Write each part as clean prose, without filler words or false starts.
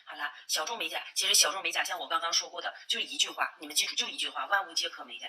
好了，小众美甲，其实小众美甲像我刚刚说过的，就一句话，你们记住，就一句话，万物皆可美甲。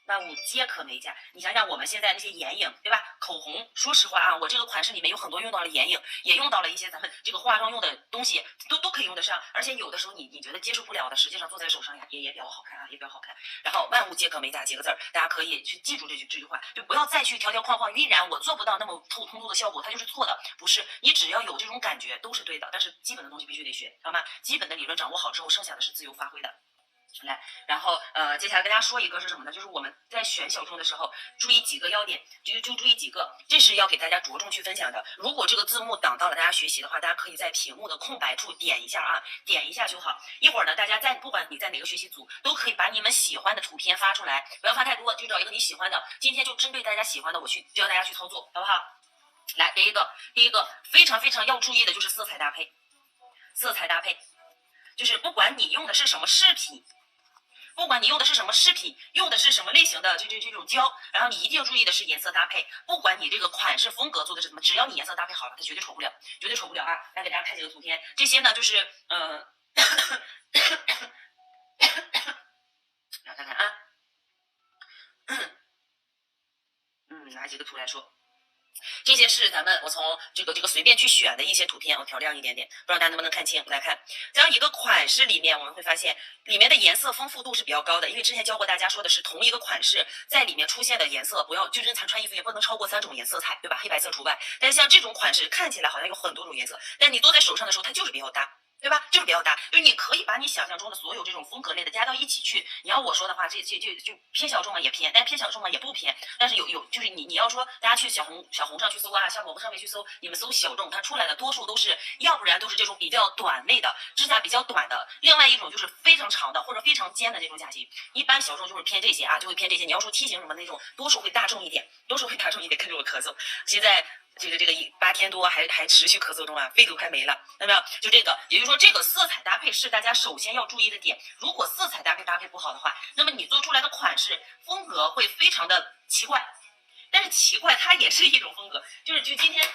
万物皆可美甲。你想想我们现在那些眼影，对吧？口红，说实话啊，我这个款式里面有很多用到了眼影，也用到了一些咱们这个化妆用的东西，都可以用得上。而且有的时候你觉得接受不了的，实际上做在手上呀，也比较好看啊，也比较好看。然后万物皆可美甲几个字儿，大家可以去记住这句话，就不要再去条条框框晕染，我做不到那么通透的效果，它就是错的。不是，你只要有这种感觉都是对的，但是基本的东西必须得学，好吗？基本的理论掌握好之后，剩下的是自由发挥的。来，然后接下来跟大家说一个是什么呢？就是我们在选小众的时候，注意几个要点，就注意几个，这是要给大家着重去分享的。如果这个字幕挡到了大家学习的话，大家可以在屏幕的空白处点一下啊，点一下就好。一会儿呢，大家不管你在哪个学习组，都可以把你们喜欢的图片发出来，不要发太多，就找一个你喜欢的。今天就针对大家喜欢的，我去教大家去操作，好不好？来，第一个非常非常要注意的就是色彩搭配，色彩搭配就是不管你用的是什么饰品。不管你用的是什么饰品，用的是什么类型的这种胶，然后你一定要注意的是颜色搭配。不管你这个款式风格做的是什么，只要你颜色搭配好了，它绝对丑不了，绝对丑不了啊！来给大家看几个图片，这些呢就是来看看啊，拿几个图来说。这些是我从这个随便去选的一些图片，我调亮一点点，不知道大家能不能看清。来看这样一个款式里面，我们会发现里面的颜色丰富度是比较高的，因为之前教过大家说的是同一个款式在里面出现的颜色，不要就是咱穿衣服也不能超过3种颜色彩，对吧？黑白色除外。但是像这种款式看起来好像有很多种颜色，但你做在手上的时候，它就是比较搭。对吧？就是比较搭，就是你可以把你想象中的所有这种风格类的加到一起去。你要我说的话，这就偏小众嘛，也偏，但偏小众嘛也不偏。但是有就是你要说大家去小红上去搜啊，像某个上面去搜，你们搜小众，它出来的多数都是，要不然都是这种比较短类的，指甲比较短的，另外一种就是非常长的或者非常尖的那种甲型。一般小众就是偏这些啊，就会偏这些。你要说梯形什么那种，多数会大众一点，跟着我咳嗽。现在。这个8天多还持续咳嗽中啊，肺都快没了，看到没有？就这个，也就是说这个色彩搭配是大家首先要注意的点。如果色彩搭配不好的话，那么你做出来的款式风格会非常的奇怪。但是奇怪它也是一种风格，就今天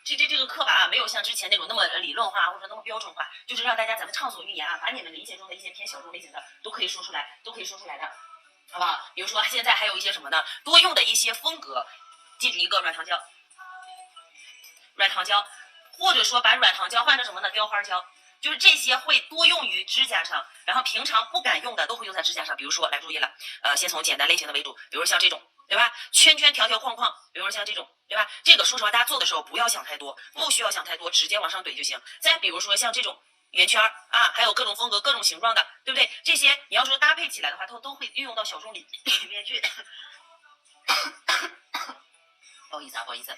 这个课吧啊，没有像之前那种那么理论化或者那么标准化，就是让大家咱们畅所欲言啊，把你们理解中的一些偏小众类型的都可以说出来的，好不好？比如说现在还有一些什么呢？多用的一些风格，记住一个软糖胶。或者说把软糖胶换成什么呢？雕花胶，就是这些会多用于指甲上，然后平常不敢用的都会用在指甲上。比如说来注意了，先从简单类型的为主，比如像这种，对吧？圈条框，比如说像这种，对吧？这个说实话，大家做的时候不要想太多，不需要想太多，直接往上怼就行。再比如说像这种圆圈啊，还有各种风格、各种形状的，对不对？这些你要说搭配起来的话，它都会运用到小众里面去。不好意思。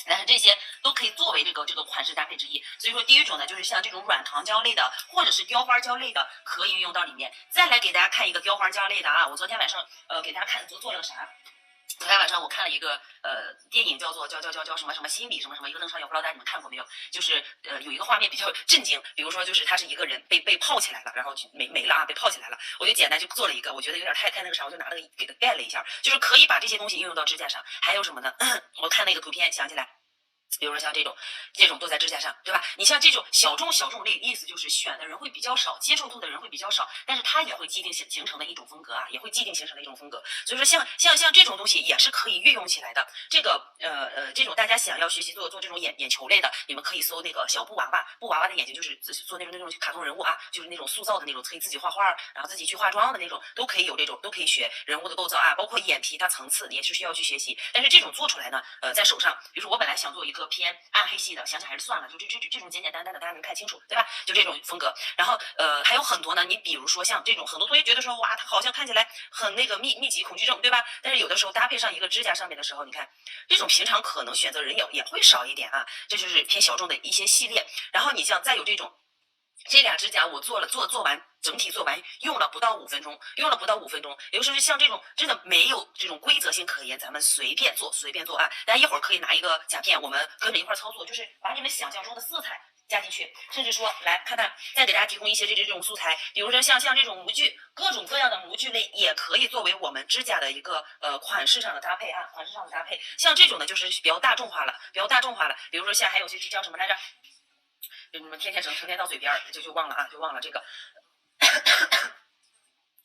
但是这些都可以作为这个款式搭配之一，所以说第一种呢，就是像这种软糖胶类的，或者是雕花胶类的，可以运用到里面。再来给大家看一个雕花胶类的啊，我昨天晚上给大家看做了个啥？昨天晚上我看了一个电影，叫什么心理什么一个登场，也不知道大家你们看过没有？就是有一个画面比较震惊，比如说就是他是一个人被泡起来了，然后就没了啊，被泡起来了。我就简单就做了一个，我觉得有点太那个啥，我就拿了给它盖了一下，就是可以把这些东西应用到指甲上。还有什么呢？我看那个图片想起来。比如说像这种都在指甲上，对吧？你像这种小众类，意思就是选的人会比较少，接受度的人会比较少，但是它也会既定形成的一种风格啊，也会既定形成的一种风格。所以说像这种东西也是可以运用起来的。这个这种大家想要学习做这种眼球类的，你们可以搜那个小布娃娃的眼睛，就是做那种卡通人物啊，就是那种塑造的那种，可以自己画画，然后自己去化妆的那种，都可以有这种，都可以学人物的构造啊，包括眼皮它层次也是需要去学习。但是这种做出来呢，在手上，比如说我本来想做一个偏暗黑系的，想想还是算了，就这种简单的，大家能看清楚，对吧？就这种风格。然后还有很多呢，你比如说像这种，很多同学觉得说哇，它好像看起来很那个密集恐惧症，对吧？但是有的时候搭配上一个指甲上面的时候，你看这种平常可能选择人也会少一点啊，这就是偏小众的一些系列。然后你像再有这种。这俩指甲我做完，整体做完用了不到5分钟，也就是像这种真的没有这种规则性可言，咱们随便做啊！大家一会儿可以拿一个甲片，我们跟着一块操作，就是把你们想象中的色彩加进去，甚至说来看看，再给大家提供一些这种素材，比如说像这种模具，各种各样的模具类也可以作为我们指甲的一个款式上的搭配啊，像这种呢就是比较大众化了，比如说像还有这叫什么来着？就你们天天成天到嘴边就忘了啊，就忘了这个。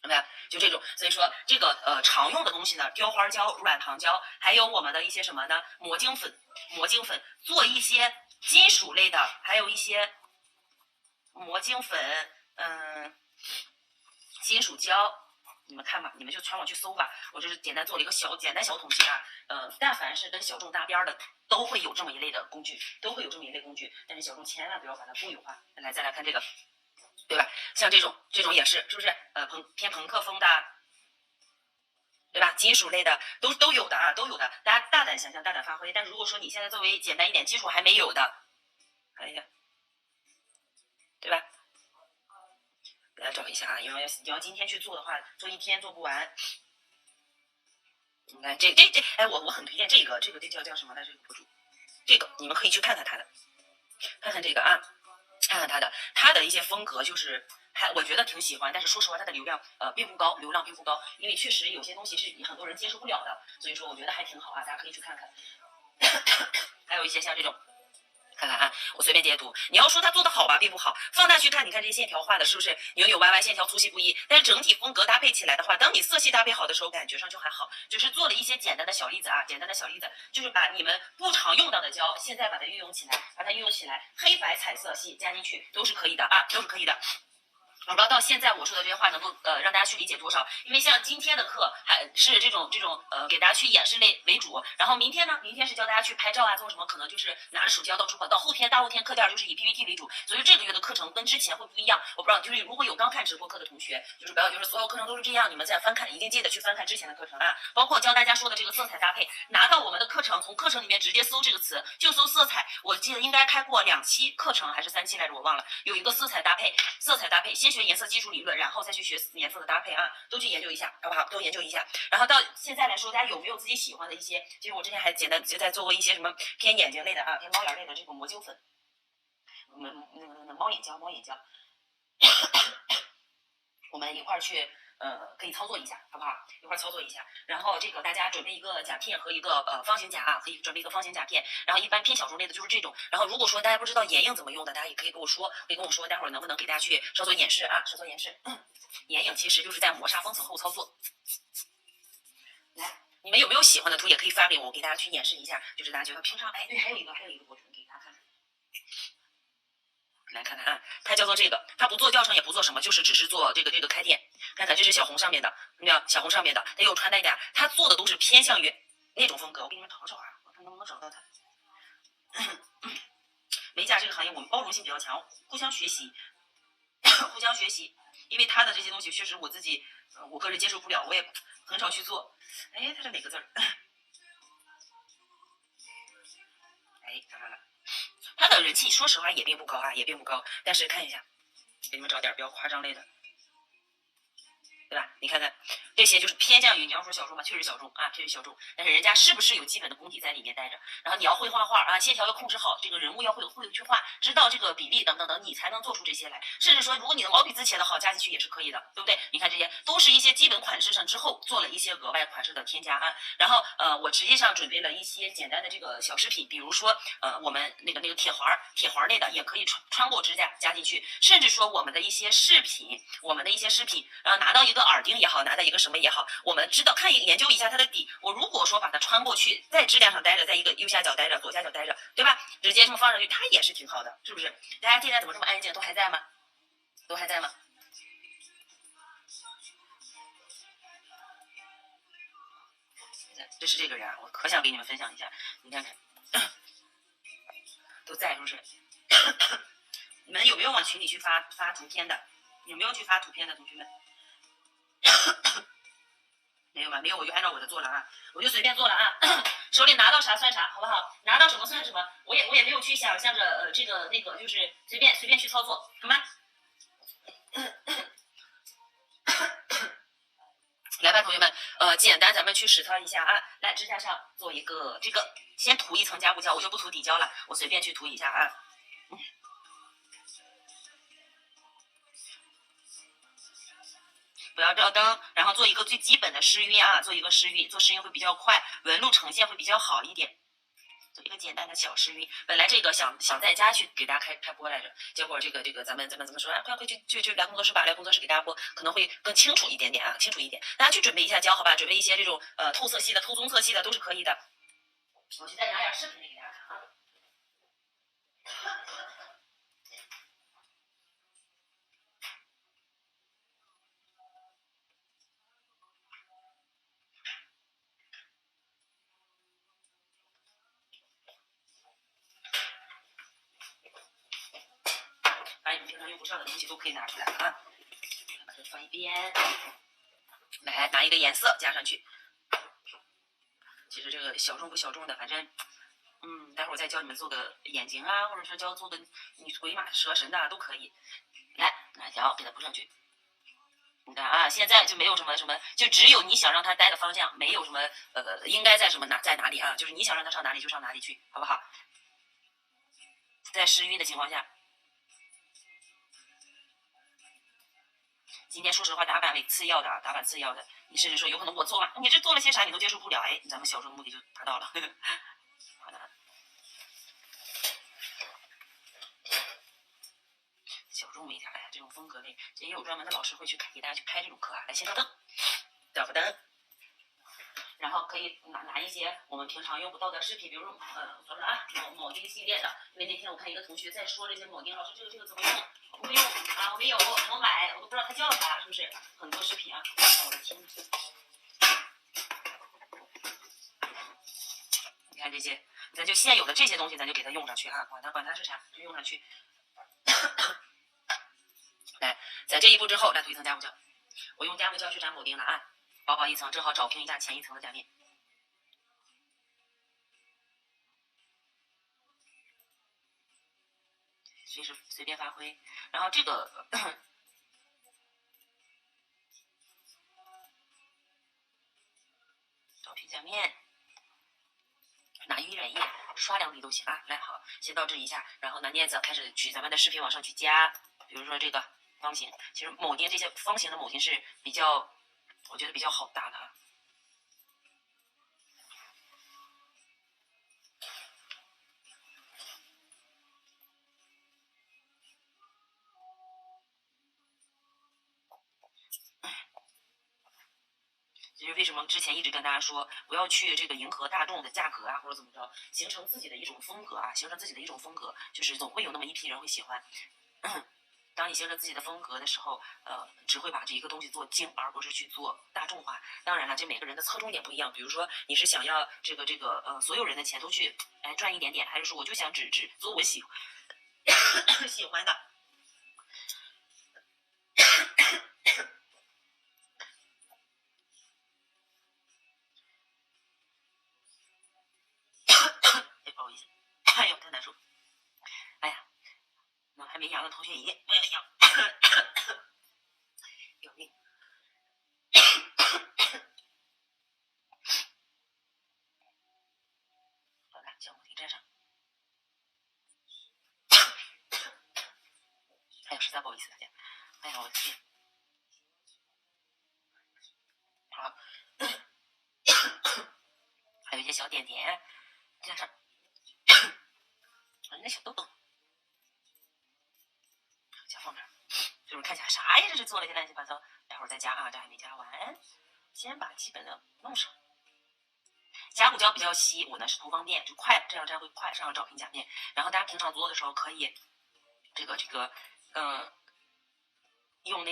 明白？就这种，所以说这个常用的东西呢，雕花胶、软糖胶，还有我们的一些什么呢？魔晶粉，做一些金属类的，还有一些魔晶粉，金属胶。你们看吧，你们就全网去搜吧。我就是简单做了一个简单小统计啊。但凡是跟小众搭边的，都会有这么一类的工具，但是小众千万不要把它公有化。再来看这个，对吧？像这种也是，是不是？偏朋克风的，对吧？金属类的都有的啊，都有的。大家大胆想象，大胆发挥。但如果说你现在作为简单一点，基础还没有的，看一下，对吧？给大家找一下啊，因为你要今天去做的话，做一天做不完。你看这，哎，我很推荐这个叫什么来着？这个博主，这个你们可以去看看他的，看看这个啊，看看他的一些风格，就是我觉得挺喜欢，但是说实话，他的流量并不高，因为确实有些东西是很多人接受不了的，所以说我觉得还挺好啊，大家可以去看看。还有一些像这种。看看啊，我随便截图。你要说它做的好吧，并不好。放大去看，你看这些线条画的是不是扭扭歪歪，线条粗细不一？但是整体风格搭配起来的话，当你色系搭配好的时候，感觉上就还好。只是做了一些简单的小例子啊，就是把你们不常用到的胶，现在把它运用起来，黑白彩色系加进去都是可以的啊，都是可以的。我不知道到现在我说的这些话能够让大家去理解多少，因为像今天的课还是这种给大家去演示类为主，然后明天是教大家去拍照啊，做什么可能就是拿着手机到处跑，到大后天课件就是以 PPT 为主，所以这个月的课程跟之前会不一样。我不知道就是如果有刚看直播课的同学，就是不要就是所有课程都是这样，你们再翻看一定记得去翻看之前的课程啊，包括教大家说的这个色彩搭配，拿到我们的课程，从课程里面直接搜这个词就搜色彩，我记得应该开过2期课程还是3期来着，我忘了，有一个色彩搭配，先学颜色基础理论，然后再去学颜色的搭配啊，都去研究一下，好不好？都研究一下。然后到现在来说，大家有没有自己喜欢的一些？其实我之前还简单在做过一些什么偏眼睛类的啊，偏猫眼类的这种魔晶粉，猫眼胶，我们一块儿去。可以操作一下，好不好？一块儿操作一下。然后这个大家准备一个甲片和一个方形甲啊，可以准备一个方形甲片。然后一般偏小众类的就是这种。然后如果说大家不知道眼影怎么用的，大家也可以跟我说，待会儿能不能给大家去稍作演示啊？眼影其实就是在磨砂封层后操作。来，你们有没有喜欢的图也可以发给我，给大家去演示一下。就是大家觉得平常，哎，对，还有一个博主给大家看看。来看看啊，它叫做这个，它不做教程也不做什么，就是只是做这个开店。看看这是小红上面的，看到小红上面的，它有穿戴感，它做的都是偏向于那种风格。我给你们找找啊，我看能不能找到它。美甲这个行业我们包容性比较强，互相学习，因为它的这些东西确实我自己我个人接受不了，我也很少去做。哎，它是哪个字儿？哎，找到了。它的人气说实话也并不高啊，但是看一下，给你们找点比较夸张类的，对吧？你看看这些就是偏向于你要说小众嘛，确实小众啊，但是人家是不是有基本的功底在里面待着？然后你要会画画啊，线条要控制好，这个人物要会去画，知道这个比例等等等，你才能做出这些来。甚至说，如果你的毛笔字写的好，加进去也是可以的，对不对？你看这些都是一些基本款式上之后做了一些额外款式的添加啊。然后我实际上准备了一些简单的这个小饰品，比如说我们那个铁环类的也可以穿过指甲加进去，甚至说我们的一些饰品，拿到一个耳钉也好，拿到一个什么也好，我们知道研究一下它的底。我如果说把它穿过去，在指甲上待着，在一个右下角待着，左下角待着，对吧？直接这么放上去，它也是挺好的，是不是？大家现在怎么这么安静？都还在吗？这是这个人，我可想给你们分享一下，你看看，都在是不是？你们有没有往群里去发图片的？有没有去发图片的同学们？没有吧？没有我就按照我的做了啊，我就随便做了啊，手里拿到啥算啥，好不好？拿到什么算什么，我也没有去想象着这个那个，就是随便去操作，好吗？来吧，同学们，简单咱们去实操一下啊。来，指甲上做一个这个，先涂一层加固胶，我就不涂底胶了，我随便去涂一下啊。不要照灯，然后做一个最基本的湿晕啊，做湿晕会比较快，纹路呈现会比较好一点。做一个简单的小试运。本来这个想在家去给大家开播来着，结果这个咱们怎么说啊？快去来工作室吧，来工作室给大家播，可能会更清楚一点点啊，清楚一点。大家去准备一下胶，好吧？准备一些这种透色系的、透棕色系的都是可以的。我去再拿点视频给大家看啊。把你们平常用不上的东西都可以拿出来啊，把这放一边，来拿一个颜色加上去。其实这个小众不小众的，反正待会儿我再教你们做个眼睛啊，或者是教做个你鬼马蛇神的都可以。来，拿条给它铺上去。你看啊，现在就没有什么，就只有你想让它待的方向，没有什么应该在在哪里啊？就是你想让它上哪里就上哪里去，好不好？在湿晕的情况下。今天说实话，打板次要的啊，打板次要的。你甚至说有可能我做完，你这做了些啥你都接受不了，哎，咱们小众的目的就达到了。好的，小众一点，哎呀，这种风格类，也有专门的老师会去给大家去开这种课啊。来，先照灯，照个灯，然后可以拿一些我们平常用不到的饰品，比如说说啊铆钉系列的，因为那天我看一个同学在说这些铆钉，老师这个怎么用？我不会用啊，我没有，我买，我都不知道他叫啥，是不是？很多视频啊，我的天！你看这些，咱就现有的这些东西，咱就给它用上去啊，管它是啥，就用上去。来，在这一步之后，来涂一层加固胶，我用加固胶去粘铆钉了啊，薄薄一层，正好找平一下前一层的夹面。随便发挥，然后这个找平夹面，拿晕染液刷2滴都行啊。来，好，先倒置一下，然后拿镊子开始取咱们的饰品往上去加，比如说这个方形，其实铆钉这些方形的铆钉是比较，我觉得比较好搭的啊。其实为什么之前一直跟大家说不要去这个迎合大众的价格啊，或者怎么着，形成自己的一种风格啊，形成自己的一种风格，就是总会有那么一批人会喜欢。当你形成自己的风格的时候，只会把这一个东西做精，而不是去做大众化。当然了，这每个人的侧重点不一样。比如说，你是想要所有人的钱都去赚一点点，还是说我就想只做我喜欢的？不好意思，哎呦，太难受。哎呀，那还没阳的同学一定不要阳，要命。好了，小铆钉粘上。哎呀，实在不好意思大家。哎呀，我的天。好，还有一些小点点，加上那小豆豆，加后面，就是看起来啥呀？这是做了些乱七八糟，待会儿再加啊，这还没加完，先把基本的弄上。加固胶比较稀，我呢是图方便，就快，这样粘会快，这样找平夹面。然后大家平常做的时候可以，用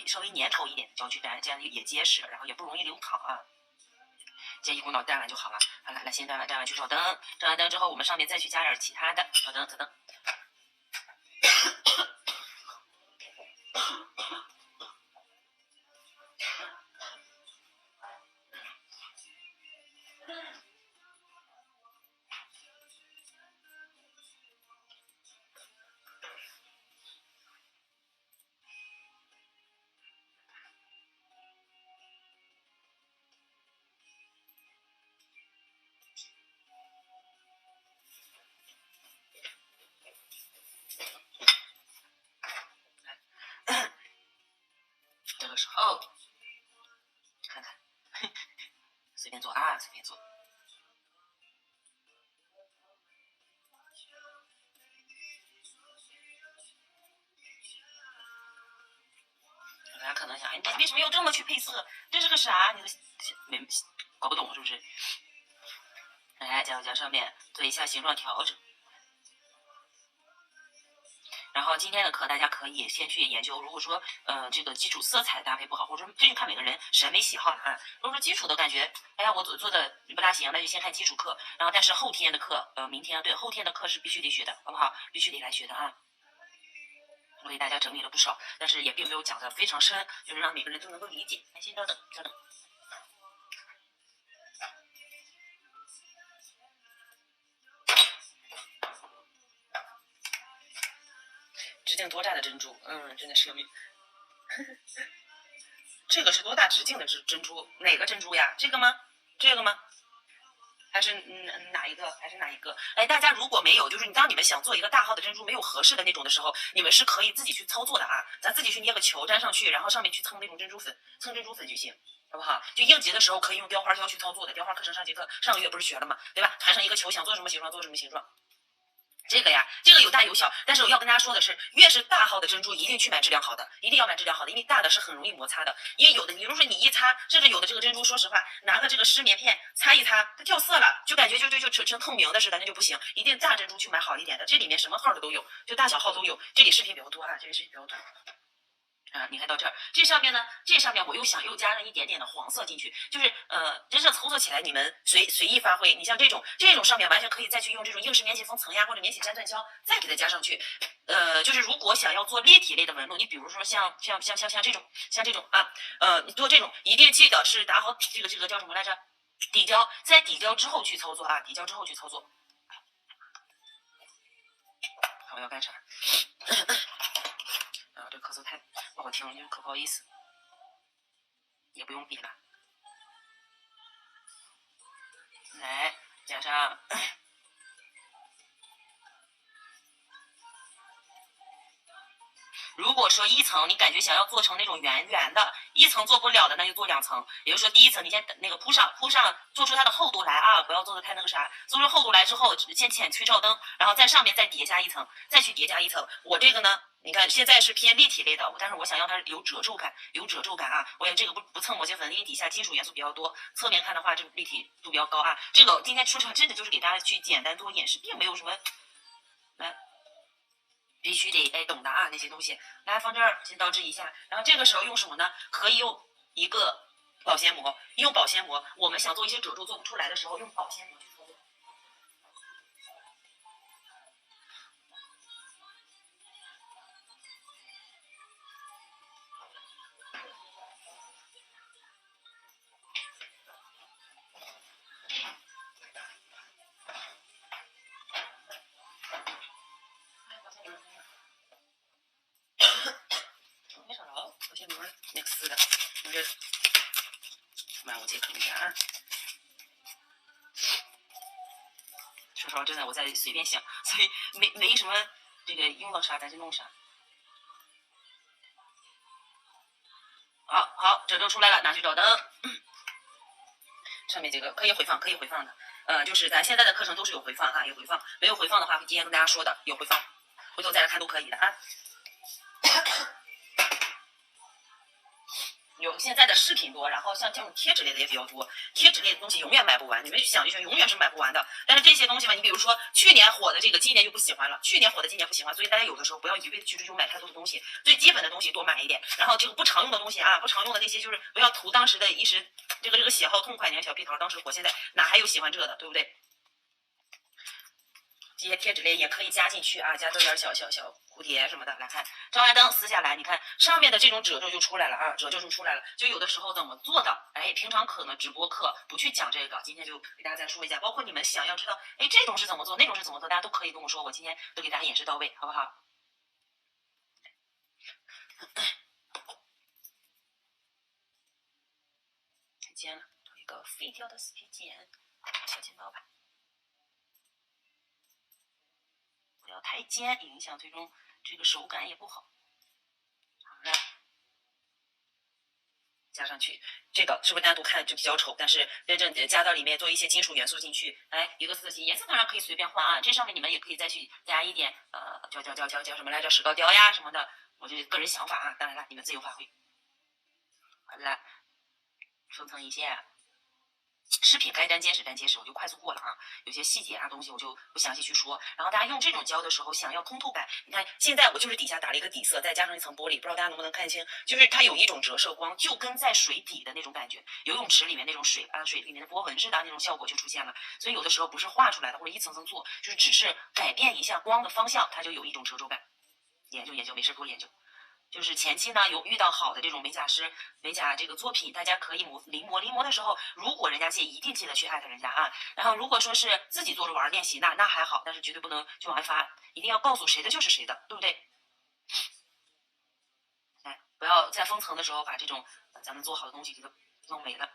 稍微粘稠一点的胶去粘，这样也结实，然后也不容易流淌啊。这一股脑粘完就好了。好了，来先粘完去照灯，照完灯之后，我们上面再去加点其他的，照灯。这个时候看看，随便做啊，随便做。能想，哎，你为什么要这么去配色？这是个啥？你都没搞不懂是不是？来，加上面做一下形状调整。然后今天的课大家可以先去研究，如果说这个基础色彩搭配不好，或者说这就看每个人审美喜好了啊。如果说基础的感觉，哎呀我做的不大行，那就先看基础课。然后但是后天的课，明天对后天的课是必须得学的，好不好？必须得来学的啊。我给大家整理了不少，但是也并没有讲的非常深，就是让每个人都能够理解。先稍等，稍等。直径多大的珍珠？真的是个谜。这个是多大直径的珍珠？哪个珍珠呀？这个吗？这个吗？还是哪一个？还是哪一个？哎，大家如果没有，就是当你们想做一个大号的珍珠没有合适的那种的时候，你们是可以自己去操作的啊。咱自己去捏个球粘上去，然后上面去蹭那种珍珠粉，蹭珍珠粉就行，好不好？就应急的时候可以用雕花胶去操作的。雕花课程上节课上个月不是学了吗？对吧？团成一个球，想做什么形状做什么形状。这个呀，这个有大有小，但是我要跟大家说的是，越是大号的珍珠，一定去买质量好的，一定要买质量好的，因为大的是很容易摩擦的。因为有的，比如说你一擦，甚至有的这个珍珠，说实话，拿个这个湿棉片擦一擦，它掉色了，就感觉就成透明的似的，那就不行。一定大珍珠去买好一点的，这里面什么号的都有，就大小号都有。这里视频比较多啊，这里视频比较多。你看到这儿，这上面呢，这上面我又想加上一点点的黄色进去，就是真正操作起来你们随意发挥。你像这种上面完全可以再去用这种硬式免洗封层呀，或者免洗粘钻胶，再给它加上去。就是如果想要做立体类的纹路，你比如说像这种啊，你做这种一定记得是打好这个叫什么来着？底胶，在底胶之后去操作啊，底胶之后去操作。看我要干啥？这咳嗽太不好听了，就是可不好意思，也不用比了。来，加上如果说一层你感觉想要做成那种圆圆的，一层做不了的，那就做2层。也就是说，第一层你先那个铺上，做出它的厚度来啊，不要做的太那个啥。做出厚度来之后，先浅催照灯，然后在上面再叠加一层，再去叠加一层。我这个呢，你看现在是偏立体类的，但是我想要它有褶皱感，啊。我也这个不蹭抹鞋粉，因为底下金属元素比较多。侧面看的话，这个立体度比较高啊。这个今天说真的就是给大家去简单做演示，并没有什么来。必须得懂的啊，那些东西来放这儿，先倒置一下。然后这个时候用什么呢？可以用一个保鲜膜，用保鲜膜。我们想做一些褶皱做不出来的时候，用保鲜膜去操作。没少着，保鲜膜那个撕的，我这妈，我这啃一下啊。说实话，真的我在随便想，所以没什么这个用到啥咱就弄啥。好，褶皱出来了，拿去照灯。上面这个可以回放，的。就是咱现在的课程都是有回放啊，有回放。没有回放的话，今天跟大家说的有回放，回头再来看都可以的啊。有现在的视频多，然后像这种贴纸类的也比较多。贴纸类的东西永远买不完，你们想就行，永远是买不完的。但是这些东西嘛，你比如说去年火的这个，今年就不喜欢了；去年火的，今年不喜欢。所以大家有的时候不要一味的去追求买太多的东西，最基本的东西多买一点。然后这个不常用的东西啊，不常用的那些就是不要图当时的一时这个喜好痛快。你看小屁桃当时火，现在哪还有喜欢这的，对不对？这些贴纸类也可以加进去啊，加多点小蝴蝶什么的。来看，照完灯撕下来，你看上面的这种褶皱就出来了啊，褶皱就出来了。就有的时候怎么做的，平常可能直播课不去讲这个，今天就给大家再说一下。包括你们想要知道，这种是怎么做，那种是怎么做，大家都可以跟我说，我今天都给大家演示到位，好不好？太尖了，找一个废掉的死皮剪，小剪刀吧。不要太尖，影响最终这个手感也不好。好了，加上去，这个是不是单独看就比较丑？但是真正加到里面，做一些金属元素进去，一个色系，颜色当然可以随便换啊。这上面你们也可以再去加一点叫什么来着，石膏雕呀什么的。我这个人想法啊，当然了，你们自由发挥。来分层一线。饰品该单结实单结实，我就快速过了啊。有些细节啊东西我就不详细去说。然后大家用这种胶的时候，想要通透感，你看现在我就是底下打了一个底色，再加上一层玻璃，不知道大家能不能看清，就是它有一种折射光，就跟在水底的那种感觉，游泳池里面那种水里面的波纹似的那种效果就出现了。所以有的时候不是画出来的或者一层层做，就是只是改变一下光的方向，它就有一种褶皱感。研究研究，没事多研究。就是前期呢有遇到好的这种美甲师、美甲这个作品，大家可以临摹的时候，如果人家介意，一定记得去艾特人家啊。然后如果说是自己做着玩练习，那还好，但是绝对不能就往外发，一定要告诉谁的就是谁的，对不对？哎，不要在封层的时候把这种咱们做好的东西给它弄没了。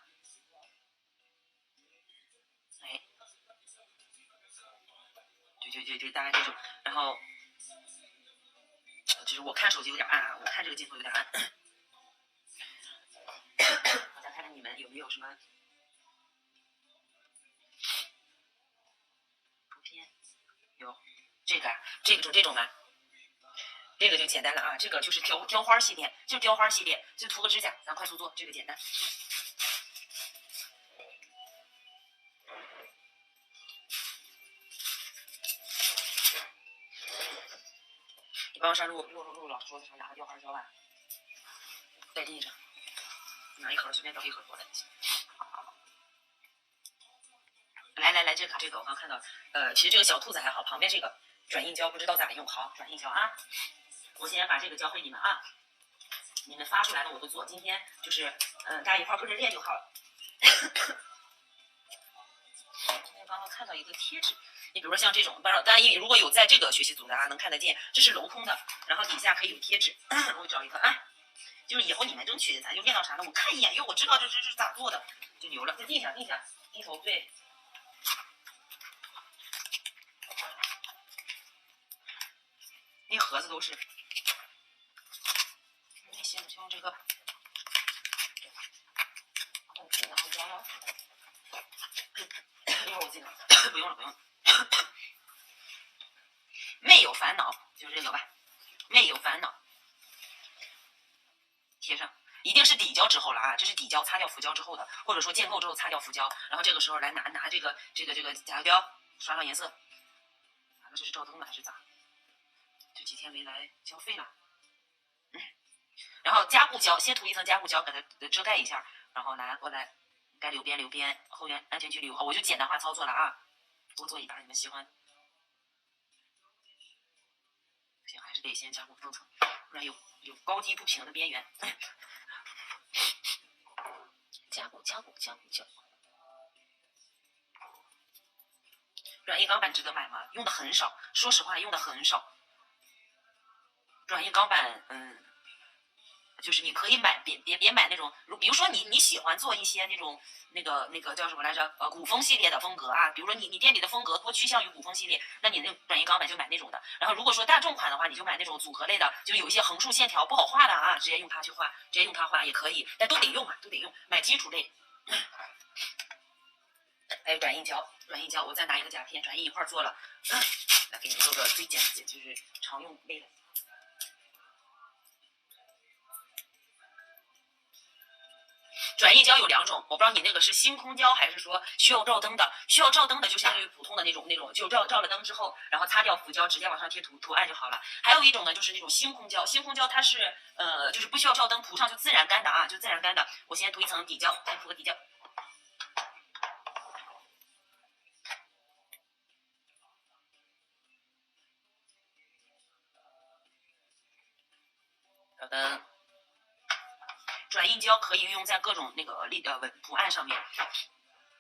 哎，对，大概这种，然后。就是我看手机有点暗啊，我看这个镜头有点暗。我再看看你们有没有什么图片？有这个就这种的，这个就简单了啊。这个就是雕花系列，就雕花系列，就涂个指甲，咱快速做，这个简单。你帮我上录老师桌子上拿个雕花胶吧，带地上，拿一盒随便找一盒过来就行。来，这个我刚看到，其实这个小兔子还好，旁边这个转印胶不知道咋用，好，转印胶啊，我先把这个教会你们啊，你们发出来的我都做，今天就是大家一块跟着练就好了。刚刚看到一个贴纸，你比如说像这种，大家如果有在这个学习组的啊，能看得见，这是镂空的，然后底下可以有贴纸，我找一个啊，就是以后你们争取咱就练到啥呢？我看一眼，因为我知道这是咋做的，就牛了。再定下，低头，对。那盒子都是，那行，就用这个吧。然后装了，一会儿我自己拿，不用了。没有烦恼，就这个吧，没有烦恼。贴上，一定是底胶之后了啊，这是底胶擦掉浮胶之后的，或者说建构之后擦掉浮胶，然后这个时候来拿这个甲胶刷上颜色。完了，这是照灯了还是咋？这几天没来交费了。然后加固胶，先涂一层加固胶，给它遮盖一下，然后拿过来，该留边，后面安全距离我就简单化操作了啊，多做一把，你们喜欢。不行，还是得先加固封层，不然有高低不平的边缘。加固。软硬钢板值得买吗？用的很少，说实话用的很少。软硬钢板，就是你可以买，别买那种，比如说你喜欢做一些那个叫什么来着？古风系列的风格啊，比如说你店里的风格多趋向于古风系列，那你那个软硬钢板就买那种的。然后如果说大众款的话，你就买那种组合类的，就有一些横竖线条不好画的啊，直接用它去画，直接用它画也可以，但都得用嘛，都得用，买基础类。还有转印胶，我再拿一个甲片，转印一块做了，来给你们做个最就是常用类的。转印胶有两种，我不知道你那个是星空胶还是说需要照灯的。需要照灯的就相当于普通的那种，就照了灯之后，然后擦掉浮胶，直接往上贴图案就好了。还有一种呢，就是那种星空胶，它是就是不需要照灯，涂上就自然干的啊，就自然干的。我先涂一层底胶，再涂个底胶。好的。转印胶可以用在各种那个图案上面，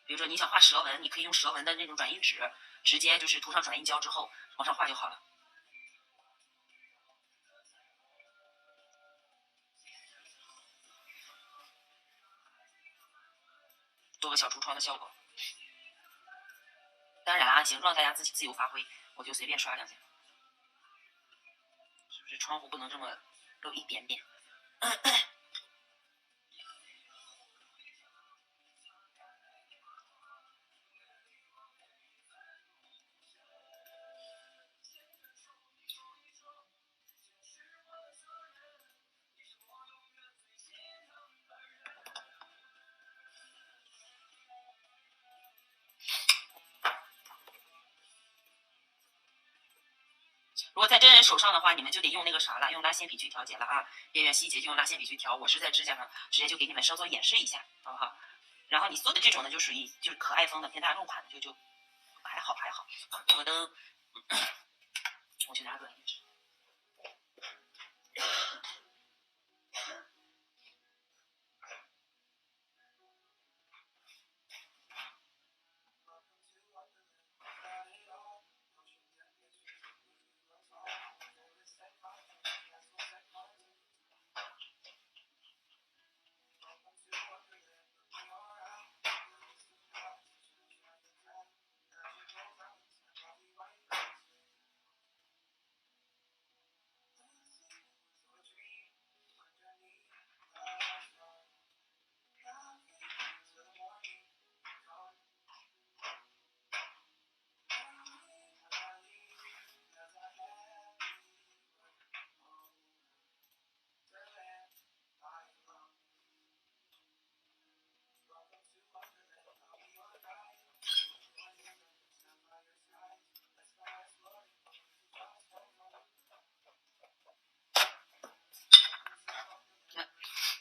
比如说你想画蛇纹，你可以用蛇纹的那种转印纸，直接就是涂上转印胶之后往上画就好了。做个小橱窗的效果。当然啊，形状大家自由发挥，我就随便刷两下。是不是窗户不能这么露一点点？如果在真人手上的话，你们就得用那个啥了，用拉线笔去调节了啊。边缘细节就用拉线笔去调，我是在指甲上直接就给你们稍作演示一下，好不好？然后你做的这种呢，就属于就是可爱风的偏大众款的，就还好。我的，我去拿个。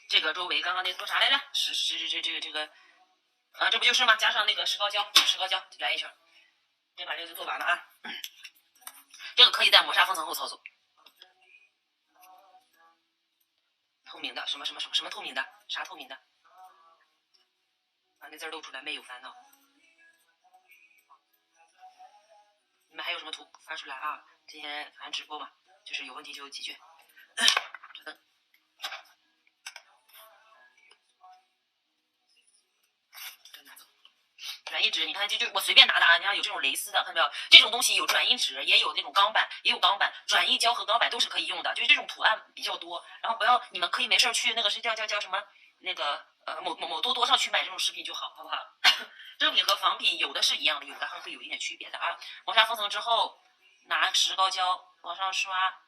这个周围刚刚那多啥来着？这个啊，这不就是吗？加上那个石膏胶来一圈，这把这个就做完了啊。这个可以在磨砂封层后操作。透明的什么透明的？啥透明的？把那字露出来没有烦恼。你们还有什么图发出来啊？今天反正直播嘛，就是有问题就解决。转印纸，你看就我随便拿的啊，你看有这种蕾丝的，看到没有？这种东西有转印纸，也有那种钢板，转印胶和钢板都是可以用的，就是这种图案比较多。然后不要，你们可以没事去那个是叫什么那个某多多上去买这种饰品就好，好不好？正品和仿品有的是一样的，有的还会有一点区别的啊。磨砂封层之后，拿石膏胶往上刷。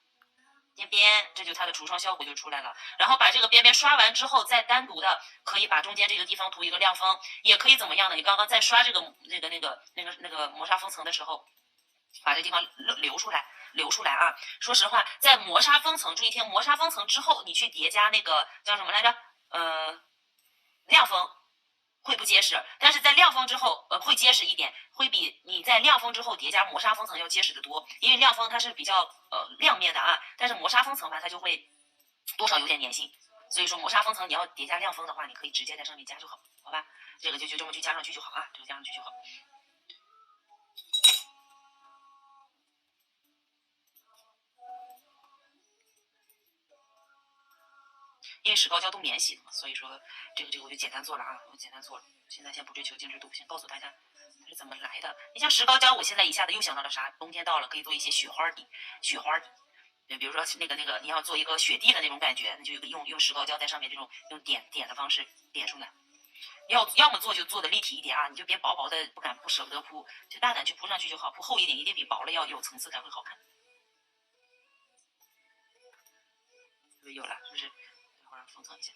边，这就它的除霜效果就出来了。然后把这个边边刷完之后，再单独的可以把中间这个地方涂一个亮封，也可以怎么样呢？你刚刚在刷这个那个磨砂封层的时候，把这地方留出来啊！说实话，在磨砂封层，注意听，磨砂封层之后，你去叠加那个叫什么来着？亮封。会不结实，但是在亮封之后，会结实一点，会比你在亮封之后叠加磨砂封层要结实的多。因为亮封它是比较亮面的啊，但是磨砂封层吧，它就会多少有点粘性。所以说磨砂封层你要叠加亮封的话，你可以直接在上面加就好，好吧？这个就这么去加上去就好啊，这个加上去就好。因为石膏胶都免洗的嘛，所以说这个我就简单做了啊，我简单做了。现在先不追求精致度，先告诉大家它是怎么来的。你像石膏胶，我现在一下子又想到了啥？冬天到了可以做一些雪花底，比如说那个你要做一个雪地的那种感觉，那就用石膏胶在上面这种用点的方式点出来。要么做就做的立体一点啊，你就别薄薄的不舍不得铺，就大胆去铺上去就好，铺厚一点，一定比薄了要有层次感会好看。有了，是不是？封层一下。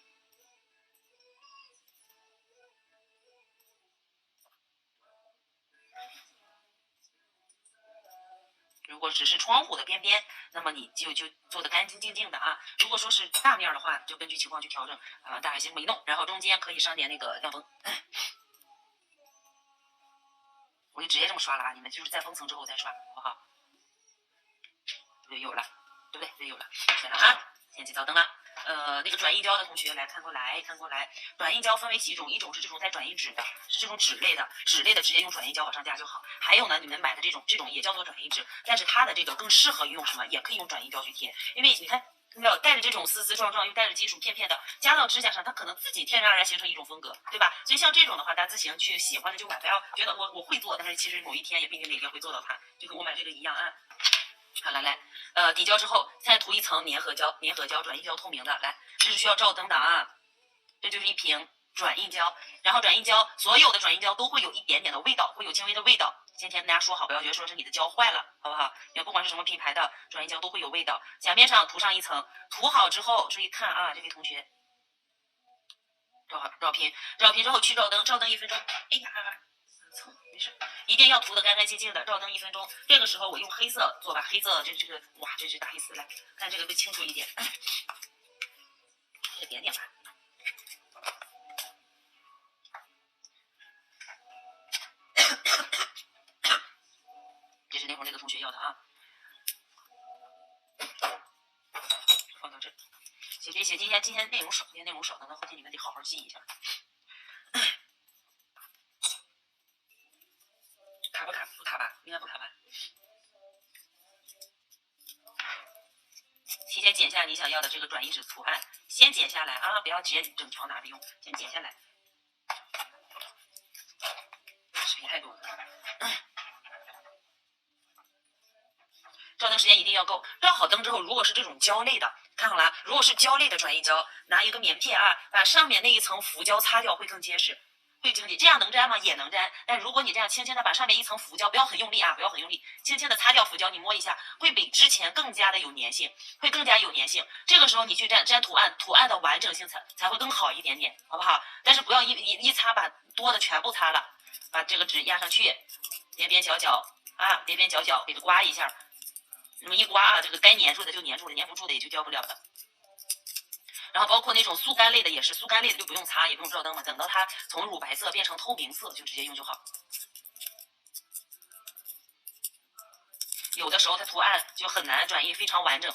如果只是窗户的边边，那么你就做的干净净净的啊。如果说是大面的话，就根据情况去调整啊，大概先这么一弄，然后中间可以上点那个亮封。我就直接这么刷了啊，你们就是在封层之后再刷，好不好？对，有了，对不对？对，有了，行了啊，先去照灯了。那个转印胶的同学来看过来。转印胶分为几种，一种是这种带转印纸的，是这种纸类的直接用转印胶往上加就好。还有呢，你们买的这种也叫做转印纸，但是它的这个更适合用什么？也可以用转印胶去贴，因为你看。没有带着这种丝丝状状，又带着金属片片的，加到指甲上，它可能自己天然而然形成一种风格，对吧？所以像这种的话，大家自行去喜欢的就买，不要觉得我会做，但是其实某一天也不一定哪天会做到它，就跟我买这个一样啊。好了，来，底胶之后再涂一层粘合胶，转印胶透明的，来，这是需要照灯的啊。这就是一瓶转印胶，然后转印胶所有的转印胶都会有一点点的味道，会有轻微的味道。先跟大家说好，不要觉得说是你的胶坏了，好不好？因为不管是什么品牌的转印胶都会有味道。甲面上涂上一层，涂好之后注意看啊，这位同学，照好照片之后去照灯，照灯1分钟。哎呀，没事，一定要涂的干干净净的，照灯1分钟。这个时候我用黑色做吧，黑色这个哇，这是大黑丝，来看这个会清楚一点，这点点吧。这是那会儿那个同学要的啊，放到这。写别写，今天内容少，等到后天你们得好好记一下。卡不卡？不卡吧？应该不卡吧？提前剪下你想要的这个转移纸图案，先剪下来啊，不要直接整条拿着用，先剪下来。视频太多了。照灯时间一定要够，照好灯之后，如果是这种胶类的，看好了，如果是胶类的转移胶，拿一个棉片啊，把上面那一层浮胶擦掉，会更结实。会经济，这样能粘吗？也能粘。但如果你这样轻轻的把上面一层浮胶，不要很用力啊，不要很用力，轻轻的擦掉浮胶，你摸一下，会比之前更加的有粘性，会更加有粘性。这个时候你去粘图案，图案的完整性才会更好一点点，好不好？但是不要一擦把多的全部擦了，把这个纸压上去，边边角角啊，边边角角给它刮一下，那么一刮啊，这个该粘住的就粘住了，粘不住的也就胶不了的。然后包括那种速干类的也是，速干类的就不用擦，也不用照灯嘛，等到它从乳白色变成透明色，就直接用就好。有的时候它图案就很难转移非常完整，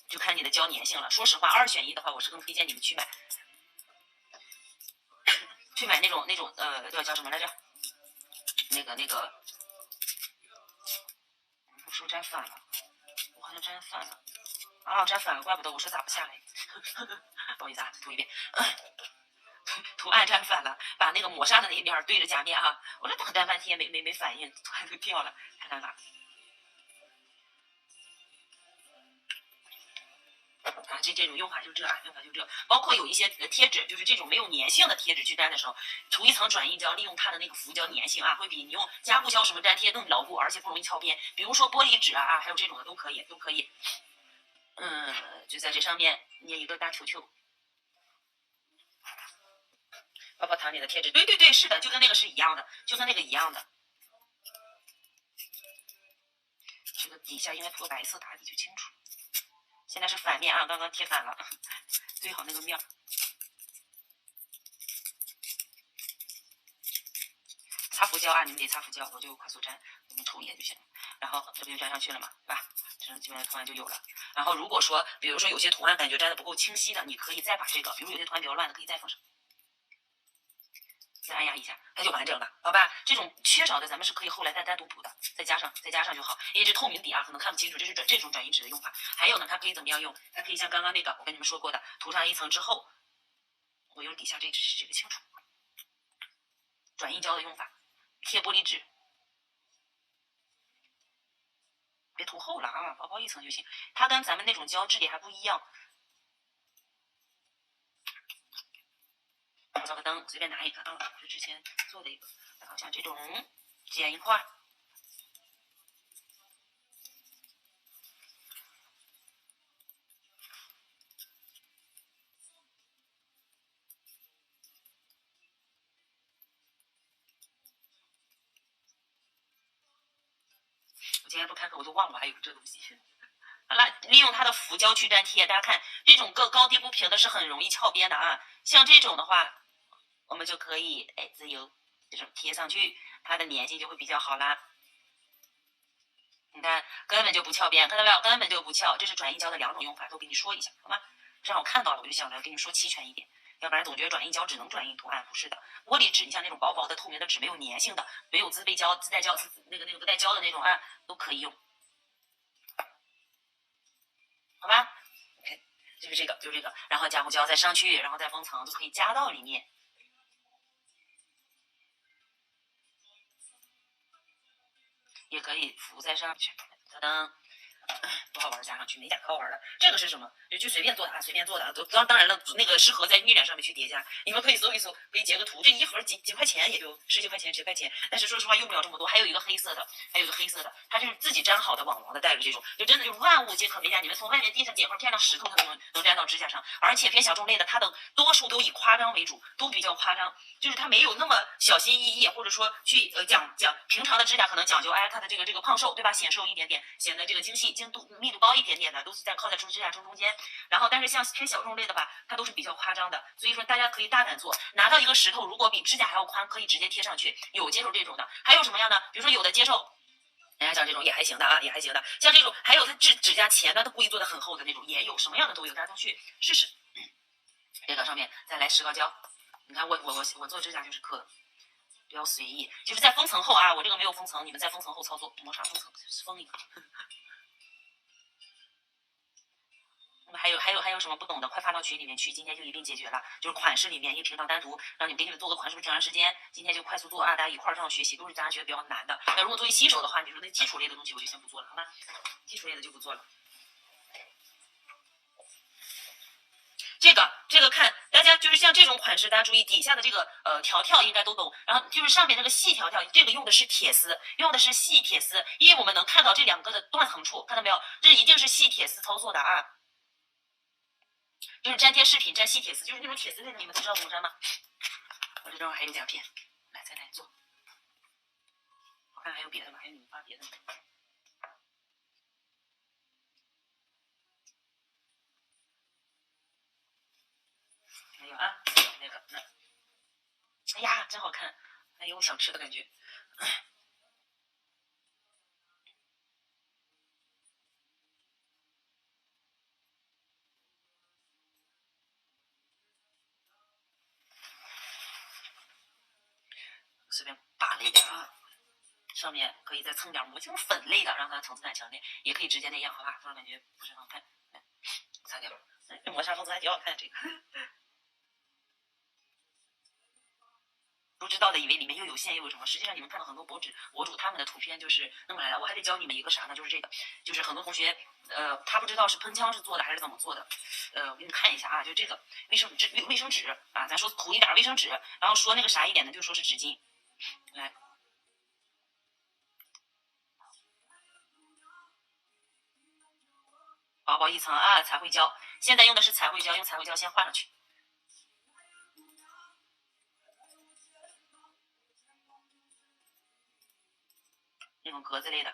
就看你的胶粘性了。说实话，2选1的话，我是更推荐你们去买那种叫什么来着？那个，我手粘反了，我好像粘反了啊，粘反了，怪不得我说打不下来。不好意思啊，涂一遍。图案粘反了，把那个磨砂的那一面对着假面啊，我这粘半天没反应，图案就掉了，太尴尬了。啊，这种用法就这啊，用法就这。包括有一些贴纸，就是这种没有粘性的贴纸去粘的时候，涂一层转印胶，利用它的那个浮胶粘性啊，会比你用加固胶什么粘贴更牢固，而且不容易翘边。比如说玻璃纸啊，还有这种的都可以。就在这上面捏一个大球球。泡泡糖里的贴纸，对，是的，就跟那个是一样的，就跟那个一样的。这个底下应该涂白色打底就清楚。现在是反面啊，刚刚贴反了，对好那个面。擦浮胶啊，你们得擦浮胶，我就快速粘，你们瞅一眼就行了。然后这不就粘上去了嘛，对吧？这样基本上图案就有了。然后如果说，比如说有些图案感觉粘的不够清晰的，你可以再把这个，比如有些图案比较乱的，可以再放上。再按压一下，它就完整了，好吧？这种缺少的咱们是可以后来再单独补的，再加上就好。因为这透明底啊，可能看不清楚，这是这种转移纸的用法。还有呢，它可以怎么样用？它可以像刚刚那个我跟你们说过的，涂上一层之后，我用底下这个清楚。转印胶的用法，贴玻璃纸，别涂厚了啊，薄薄一层就行。它跟咱们那种胶质地还不一样。我照个灯，随便拿一个啊，是之前做的一个，然后像这种剪一块。我今天不开课，我都忘了还有这东西。好了，利用它的浮胶去粘贴，大家看这种高低不平的是很容易翘边的啊。像这种的话，我们就可以自由这种贴上去，它的粘性就会比较好啦。你看根本就不翘边，看到没有？根本就不翘。这是转印胶的2种用法，都给你说一下，好吗？正好看到了，我就想着跟你说齐全一点，要不然总觉得转印胶只能转印图案，不是的。玻璃纸，你像那种薄薄的透明的纸，没有粘性的，没有自带胶、那个不带胶的那种啊，都可以用，好吧？就是这个，然后加固胶再上去，然后再封层，就可以加到里面。也可以浮在上去，噔噔，不好好玩加上去，美甲可好玩了。这个是什么？就随便做的啊，随便做的啊。当然了，那个适合在晕染上面去叠加，你们可以搜一搜，可以截个图。这一盒几块钱，也就10几块钱、10块钱。但是说实话用不了这么多。还有一个黑色的，它就是自己粘好的网王的带着这种，就真的就是万物皆可美甲。你们从外面地上捡块片上石头，它都能粘到指甲上。而且偏小众类的，它的多数都以夸张为主，都比较夸张，就是它没有那么小心翼翼，或者说去讲平常的指甲可能讲究它的这个胖瘦，对吧？显瘦一点点，显得这个精度密度高一点点的，都是靠在指甲中间。然后但是像偏小众类的吧，它都是比较夸张的，所以说大家可以大胆做，拿到一个石头，如果比指甲还要宽，可以直接贴上去，有接受这种的。还有什么样的？比如说有的接受。像这种也还行的啊，也还行的。像这种还有它指甲前端它故意做的很厚的那种也有，什么样的都有，大家都去试试。这个上面再来石膏胶，你看我做指甲就是刻的比较随意，就是在封层后啊，我这个没有封层，你们在封层后操作，磨砂封层封一个。那么还有什么不懂的，快发到群里面去，今天就一并解决了。就是款式里面，因为平常单独让给你们做个款式不挺长时间，今天就快速做啊，大家一块儿上学习，都是大家觉得比较难的。那如果作为新手的话，你说那基础类的东西我就先不做了，好吗？基础类的就不做了。这个看大家就是像这种款式，大家注意底下的这个条条应该都懂，然后就是上面这个细条条，这个用的是铁丝，用的是细铁丝，因为我们能看到这两个的断层处，看到没有？这一定是细铁丝操作的啊，就是粘贴饰品粘细铁丝，就是那种铁丝类的，你们都知道怎么粘吗？我这正好还有甲片，来再来做，我看还有别的吗？还有你们发别的吗？还有啊，那个哎呀，真好看，还有想吃的感觉。随便拔了一点啊，上面可以再蹭点膜，就是粉类的，让它层次感强烈，也可以直接那样，好吧？这种感觉不是很好看，擦掉。这磨砂封层还挺好看，这个。不知道的以为里面又有线又有什么，实际上你们看到很多博主他们的图片就是那么来的。我还得教你们一个啥呢？就是这个，就是很多同学他不知道是喷枪是做的还是怎么做的，我给你看一下啊，就这个卫生纸啊，咱说土一点卫生纸，然后说那个啥一点的，就说是纸巾，来。薄薄一层啊，彩绘胶，现在用的是彩绘胶，用彩绘胶先画上去。那种格子类的，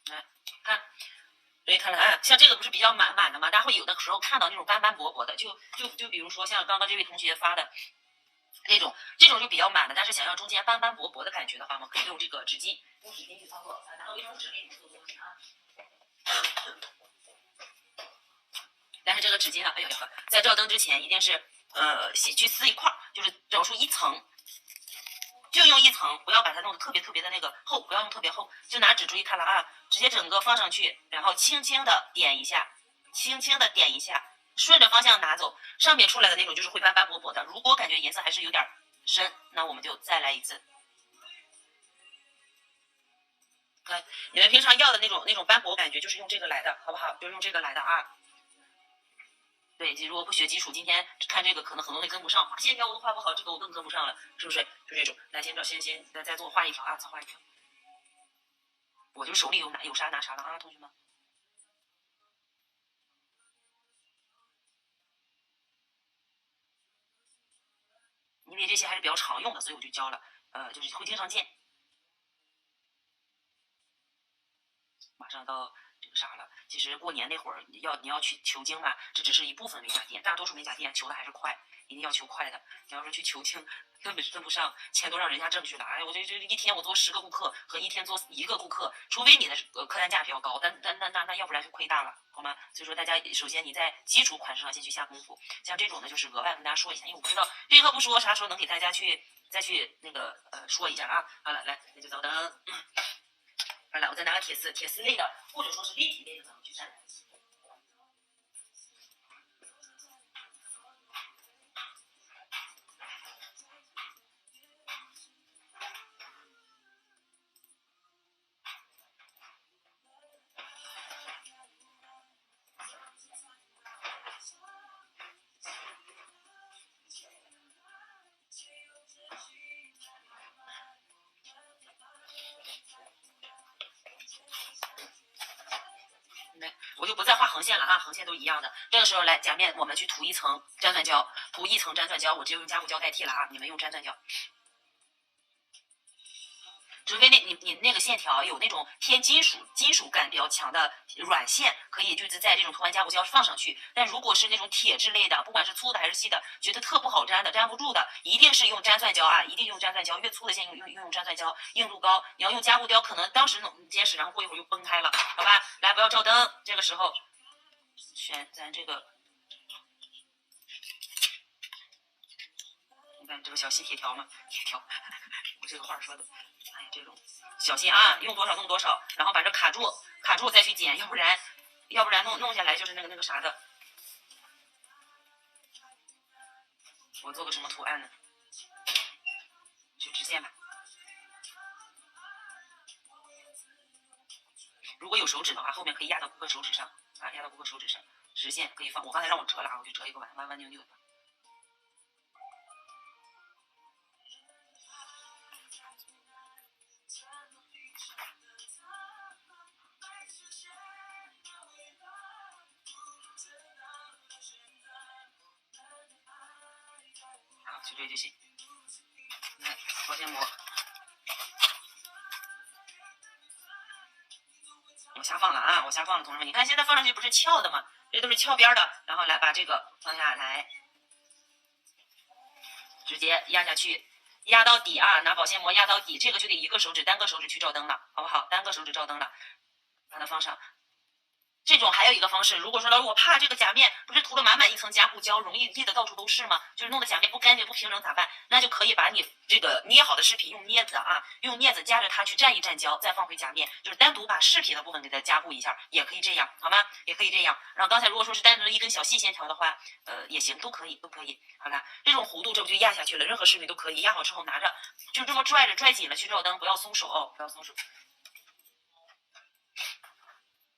来看，所以看了啊，像这个不是比较满的吗？大家会有的时候看到那种斑斑驳驳的，就比如说像刚刚这位同学发的这种就比较满的，但是想要中间斑斑驳驳的感觉的话，我们可以用这个纸巾，用纸巾去操作，拿个卫生纸给你们做做啊。但是这个纸巾呢，哎呦呀，在照灯之前一定是去撕一块，就是找出一层，就用一层，不要把它弄得特别的那个厚，不要用特别厚，就拿纸，注意看了啊，直接整个放上去，然后轻轻的点一下，顺着方向拿走，上面出来的那种就是会斑斑驳驳的。如果感觉颜色还是有点深，那我们就再来一次。看你们平常要的那种斑驳感觉，就是用这个来的，好不好？就是用这个来的啊。对，如果不学基础，今天看这个可能很多人跟不上，线条我都画不好，这个我更跟不上了，是不是？就这种，来先再做画一条啊，再画一条。我就手里有啥拿啥了啊，同学们。因为这些还是比较常用的，所以我就教了，就是会经常见。马上到这个啥了，其实过年那会儿你要去求精嘛，这只是一部分美甲店，大多数美甲店求的还是快，一定要求快的。你要说去求精，根本是跟不上，钱都让人家挣去了。哎，我这一天我做10个顾客和一天做1个顾客，除非你的客单价比较高，那要不然就亏大了，好吗？所以说大家首先你在基础款式上先去下功夫，像这种呢就是额外跟大家说一下，因为我不知道这一课不说啥时候能给大家再去那个说一下啊。好了，来那就早等。好了，我再拿个铁丝类的，或者说是立体类的，咱们去粘。横线了啊，横线都一样的。这个时候来夹面，我们去涂一层粘酸胶，涂一层粘酸胶，我只有用加固胶代替了啊，你们用粘酸胶。除非你那个线条有那种偏金属感比较强的软线，可以就是在这种涂完加固胶放上去。但如果是那种铁质类的，不管是粗的还是细的，觉得特不好粘的，粘不住的，一定是用粘酸胶啊，一定用粘酸胶。越粗的线用粘酸胶，硬度高。你要用加固胶，可能当时弄结实，然后过一会儿又崩开了，好吧？来，不要照灯，这个时候选咱这个。你看这个小细铁条嘛，铁条，我这个话说的，哎呀，这种小心啊，用多少弄多少，然后把这卡住再去剪，要不然弄下来就是那个啥的。我做个什么图案呢？就直线吧。如果有手指的话，后面可以压到顾客手指上啊，压到顾客手指上，直线可以放。我刚才让我折了啊，我就折一个弯弯扭扭的。好，就这就行。来，保鲜膜。我瞎放了啊，我瞎放了，同志们，你看现在放上去不是翘的吗？这都是翘边的，然后来把这个放下来，直接压下去，压到底啊，拿保鲜膜压到底，这个就得一个手指单个手指去照灯了，好不好？单个手指照灯了，把它放上。这种还有一个方式，如果说老师我怕这个夹面不是涂了满一层加固胶，容易溢的到处都是吗？就是弄得夹面不干净不平整咋办？那就可以把你这个捏好的饰品用镊子啊，用镊子夹着它去蘸一蘸胶，再放回夹面，就是单独把饰品的部分给它加固一下，也可以这样，好吗？也可以这样。然后刚才如果说是单独的一根小细线条的话，也行，都可以。好了，这种弧度这不就压下去了？任何饰品都可以压好之后拿着，就这么拽紧了去照灯，不要松手哦，不要松手。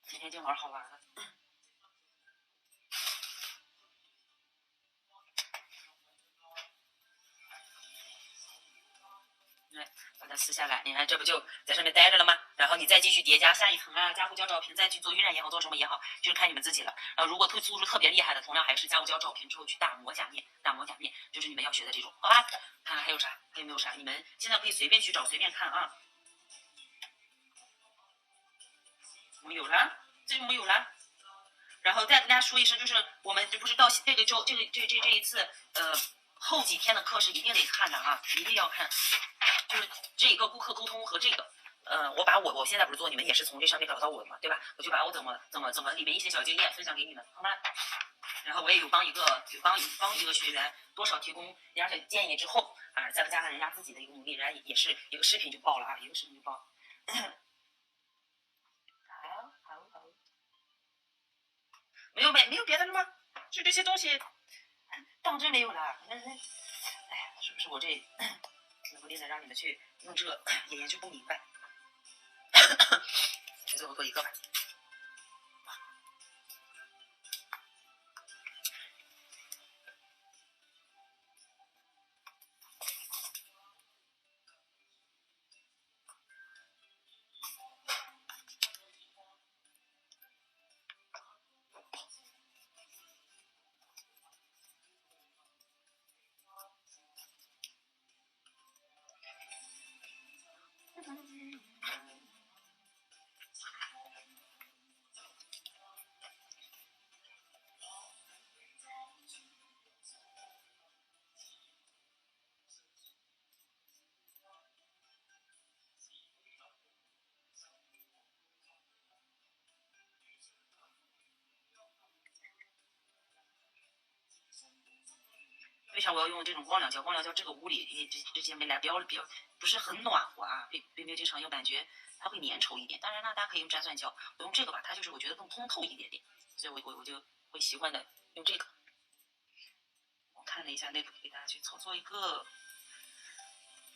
今天就玩好玩的。把它撕下来，你看这不就在上面待着了吗？然后你再继续叠加下一层啊，加固胶照平，再去做晕染也好，做什么也好，就是看你们自己了。然后如果粗度特别厉害的，同样还是加固胶照平之后去打磨夹面，就是你们要学的这种，好吧？看看还有啥，还有没有啥？你们现在可以随便去找，随便看啊。我们有了，这就没有了。然后再跟大家说一声，就是我们这不是到这个周这一次后几天的课是一定得看的啊，一定要看。就是这个顾客沟通和这个，我把我现在不是做，你们也是从这上面找到我的嘛，对吧？我就把我怎么里面一些小经验分享给你们，好吗？然后我也有帮一个学员多少提供点小建议之后啊，再加上人家自己的一个努力，人家也是一个视频就爆了啊，一个视频就爆了。好，没有别的了吗？就这些东西，当真没有了。哎呀，是不是我这努力的让你们去用这个也研究不明白？最后做一个吧。为啥我要用这种光疗胶？光疗胶这个屋里因为之前没来，比较不是很暖和啊，并没有经常用，感觉它会粘稠一点。当然呢，大家可以用粘酸胶，我用这个吧，它就是我觉得更通透一点点，所以我就会习惯的用这个。我看了一下内部，给大家去操作一个，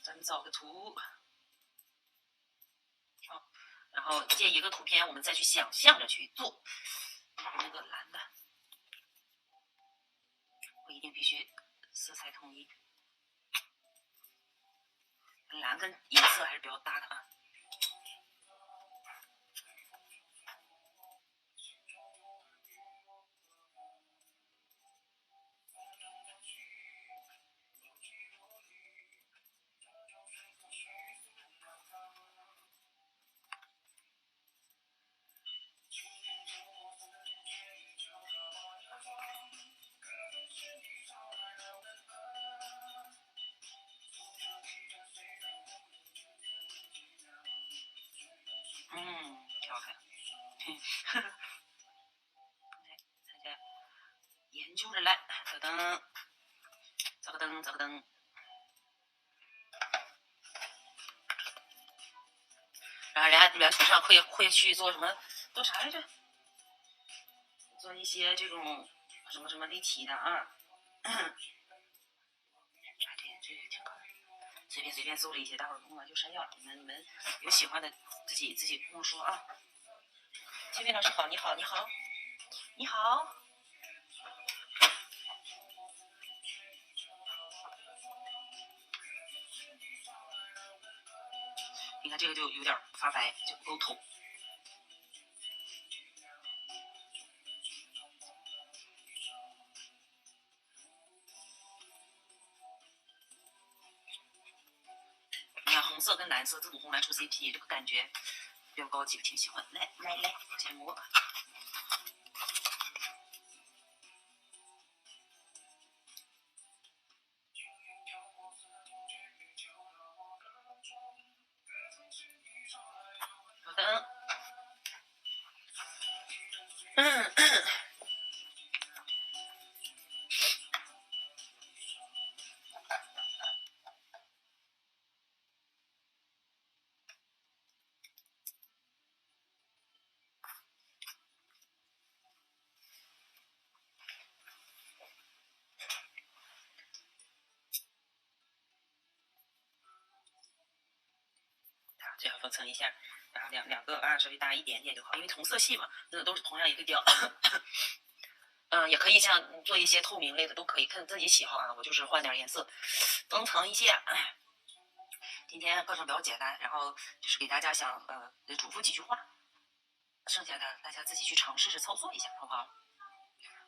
咱们找个图，好，然后借一个图片，我们再去想象着去做。那个蓝的，我一定必须色彩统一。蓝跟银色还是比较搭的啊。大家研究着来，找个灯，找个灯，找个灯。然后人家图上会去做什么？做啥来着？做一些这种什么立体的啊。这挺可爱。随便搜了一些，待会儿弄完就删掉了。你们有喜欢的自己跟我说啊。清飞老师好，你好，你好，你好。你看这个就有点发白，就不够透。你看红色跟蓝色这种红蓝出 CP， 这个感觉比较高级，挺喜欢。来，先摸。好的。最好分层一下，然后两个啊稍微大一点点就好，因为同色系嘛，那都是同样一个调。也可以像做一些透明类的都可以，看自己喜好啊。我就是换点颜色，分层一些。今天课程比较简单，然后就是给大家想嘱咐几句话，剩下的大家自己去尝试着操作一下，好不好？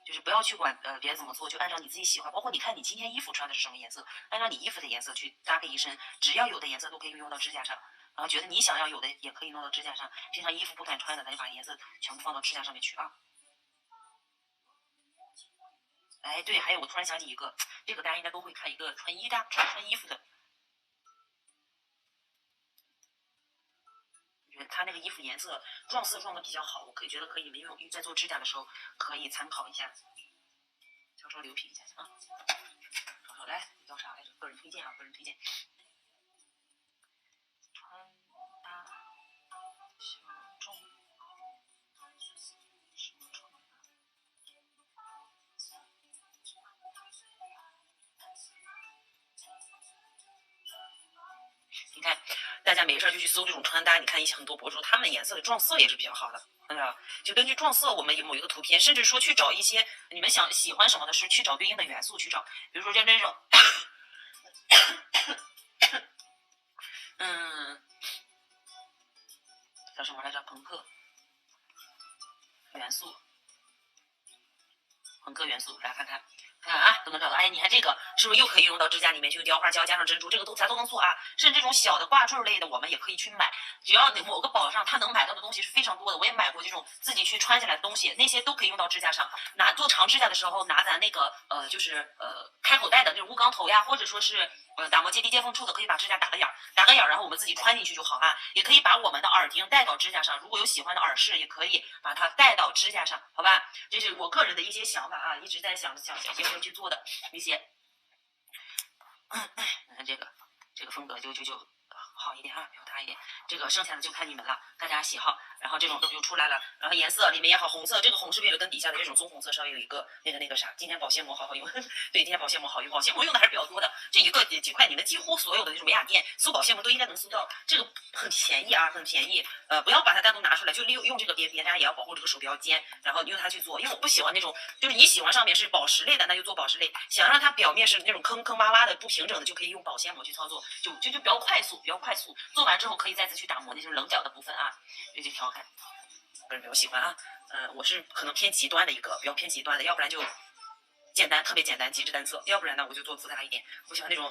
就是不要去管别人怎么做，就按照你自己喜欢。包括你看你今天衣服穿的是什么颜色，按照你衣服的颜色去搭配一身，只要有的颜色都可以运用到指甲上。然后觉得你想要有的也可以弄到指甲上，平常衣服不敢穿的，咱就把颜色全部放到指甲上面去啊。哎，对，还有我突然想起一个，这个大家应该都会看，一个穿衣服的，我觉得他那个衣服颜色撞色撞的比较好，我觉得可以你们在做指甲的时候可以参考一下，稍稍留品一下啊。好，来叫啥来着？个人推荐啊，个人推荐。穿搭小众，什么穿搭？你看，大家没事就去搜这种穿搭，你看一些很多博主，他们颜色的撞色也是比较好的，就根据撞色，我们有某一个图片，甚至说去找一些你们喜欢什么的，是去找对应的元素去找，比如说像这种，叫什么来着？朋克元素，来看看。看啊，都能找到。哎，你看这个是不是又可以用到指甲里面去？用雕花胶加上珍珠，这个咱都能做啊。甚至这种小的挂坠类的，我们也可以去买。只要某个宝上它能买到的东西是非常多的，我也买过这种自己去穿起来的东西，那些都可以用到指甲上。做长指甲的时候，拿咱那个开口袋的那种钨钢头呀，或者说是打磨接地接缝处的，可以把指甲打个眼，然后我们自己穿进去就好啊。也可以把我们的耳钉戴到指甲上，如果有喜欢的耳饰，也可以把它戴到指甲上，好吧？这是我个人的一些想法啊，一直在想去做的一些。这个风格就好一点啊，表达一点。这个剩下的就看你们了，大家喜好。然后这种就出来了，然后颜色里面也好，红色，这个红是为了跟底下的这种棕红色稍微有一个那个啥。今天保鲜膜好用，对，今天保鲜膜好用，保鲜膜用的还是比较多的。这一个几块，你们几乎所有的那种美甲店搜保鲜膜都应该能搜到。这个很便宜啊，很便宜。不要把它单独拿出来，就用这个别家也要保护这个手标尖，然后用它去做。因为我不喜欢那种，就是你喜欢上面是宝石类的，那就做宝石类；想让它表面是那种坑坑洼洼的不平整的，就可以用保鲜膜去操作，就比较快速，做完之后可以再次去打磨那种棱角的部分啊，这就调侃。个人比较喜欢啊，我是可能偏极端的一个，比较偏极端的，要不然就简单，特别简单，极致单色。要不然呢，我就做复杂一点。我喜欢那种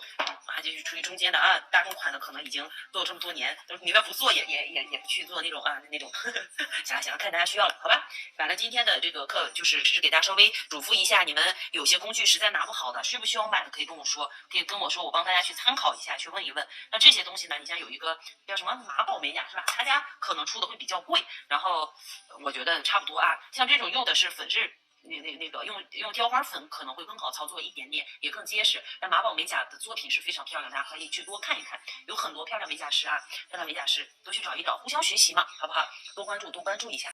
就是处于中间的啊，大众款的可能已经做了这么多年，都宁愿不做也不去做那种那种。想看大家需要了，好吧？反正今天的这个课就是只是给大家稍微嘱咐一下，你们有些工具实在拿不好的，需不需要买的可以跟我说，我帮大家去参考一下，去问一问。那这些东西呢，你像有一个叫什么马宝美甲是吧？他家可能出的会比较贵，然后我觉得差不多啊。像这种用的是粉质。那个用雕花粉可能会更好操作一点点，也更结实。但马宝美甲的作品是非常漂亮，大家可以去多看一看，有很多漂亮美甲师啊，漂亮美甲师多去找一找，互相学习嘛，好不好？多关注一下。